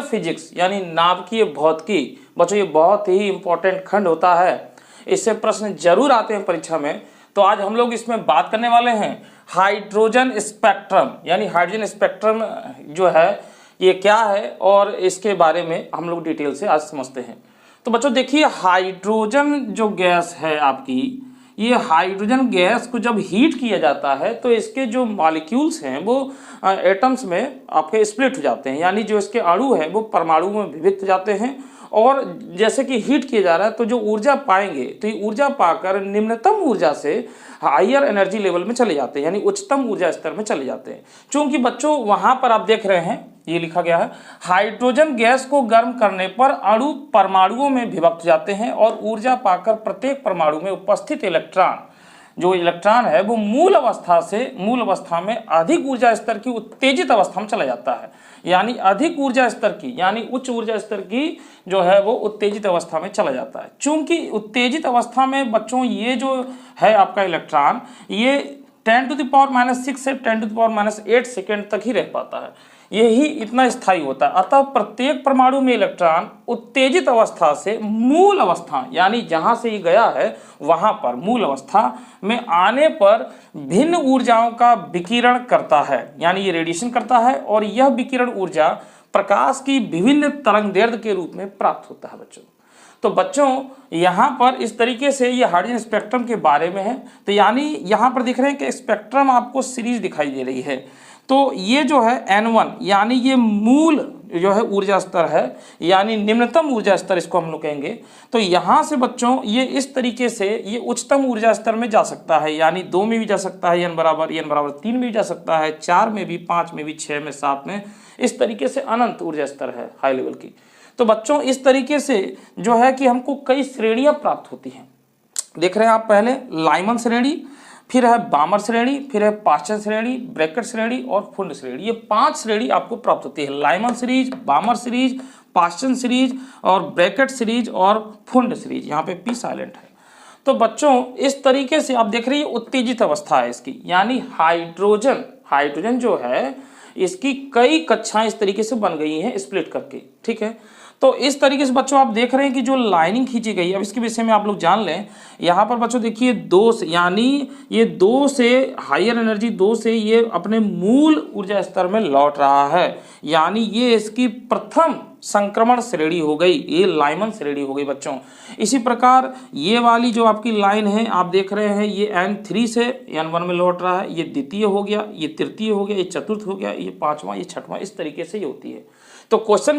Physics यानी नाभिकीय भौतिकी। बच्चों ये बहुत ही इंपॉर्टेंट खंड होता है, इससे प्रश्न जरूर आते हैं परीक्षा में। तो आज हम लोग इसमें बात करने वाले हैं हाइड्रोजन स्पेक्ट्रम, यानी हाइड्रोजन स्पेक्ट्रम जो है ये क्या है और इसके बारे में हम लोग डिटेल से आज समझते हैं। तो बच्चों देखिए, हाइड्रोजन जो गैस है आपकी, ये हाइड्रोजन गैस को जब हीट किया जाता है तो इसके जो मॉलिक्यूल्स हैं वो एटम्स में आपके स्प्लिट हो जाते हैं, यानी जो इसके अणु हैं वो परमाणु में विभक्त हो जाते हैं। और जैसे कि हीट किया जा रहा है तो जो ऊर्जा पाएंगे तो ये ऊर्जा पाकर निम्नतम ऊर्जा से हायर एनर्जी लेवल में चले जाते हैं, यानी उच्चतम ऊर्जा स्तर में चले जाते हैं। चूंकि बच्चों वहां पर आप देख रहे हैं ये लिखा गया है, हाइड्रोजन गैस को गर्म करने पर अणु परमाणुओं में विभक्त जाते हैं और ऊर्जा पाकर प्रत्येक परमाणु में उपस्थित इलेक्ट्रॉन है वो मूल अवस्था में अधिक ऊर्जा स्तर की उत्तेजित अवस्था में चला जाता है, यानी अधिक ऊर्जा स्तर की यानी उच्च ऊर्जा स्तर की जो है वो उत्तेजित अवस्था में चला जाता है। चूंकि उत्तेजित अवस्था में बच्चों ये जो है आपका इलेक्ट्रॉन ये 10⁻⁻⁶ से 10⁻⁸ सेकेंड तक ही रह पाता है, यही इतना स्थायी होता है। अतः प्रत्येक परमाणु में इलेक्ट्रॉन उत्तेजित अवस्था से मूल अवस्था यानी जहां से ये गया है वहां पर मूल अवस्था में आने पर भिन्न ऊर्जाओं का विकिरण करता है, यानी ये रेडिएशन करता है और यह विकिरण ऊर्जा प्रकाश की विभिन्न तरंगदैर्घ्य के रूप में प्राप्त होता है बच्चों। तो बच्चों यहाँ पर इस तरीके से ये हाइड्रोजन स्पेक्ट्रम के बारे में है। तो यानी यहाँ पर दिख रहे हैं कि स्पेक्ट्रम आपको सीरीज दिखाई दे रही है। तो ये जो है N1 यानी ये मूल जो है ऊर्जा स्तर है, यानी निम्नतम ऊर्जा स्तर इसको हम लोग कहेंगे। तो यहाँ से बच्चों ये इस तरीके से ये उच्चतम ऊर्जा स्तर में जा सकता है, यानी 2 में भी जा सकता है, n बराबर 3 में भी जा सकता है, 4 में भी, 5 में भी, 6 में, 7 में, इस तरीके से अनंत ऊर्जा स्तर है हाई लेवल की। तो बच्चों इस तरीके से जो है कि हमको कई श्रेणियां प्राप्त होती हैं। देख रहे हैं आप, पहले लाइमन श्रेणी, फिर है बामर श्रेणी, फिर है पाश्चन श्रेणी, ब्रैकेट श्रेणी और फुंड श्रेणी। ये 5 श्रेणी आपको प्राप्त होती है, लाइमन सीरीज, बामर सीरीज, पाश्चन सीरीज और ब्रैकेट सीरीज और फुंड सीरीज। यहाँ पे पी साइलेंट है। तो बच्चों इस तरीके से आप देख रहे हैं उत्तेजित अवस्था है इसकी, यानी हाइड्रोजन जो है इसकी कई कक्षाएं इस तरीके से बन गई हैं स्प्लिट करके, ठीक है। तो इस तरीके से बच्चों आप देख रहे हैं कि जो लाइनिंग खींची गई है, अब इसके विषय में आप लोग जान लें। यहाँ पर बच्चों देखिए 2 से, यानी ये 2 से हायर एनर्जी 2 से ये अपने मूल ऊर्जा स्तर में लौट रहा है, यानी ये इसकी प्रथम संक्रमण श्रेणी हो गई, ये लाइमन श्रेणी हो गई बच्चों। इसी प्रकार ये वाली जो आपकी लाइन है आप देख रहे हैं ये N3 से N1 में लौट रहा है, ये द्वितीय हो गया, ये तृतीय हो गया, ये चतुर्थ हो गया, ये 5वां, ये 6वां, इस तरीके से ये होती है। तो क्वेश्चन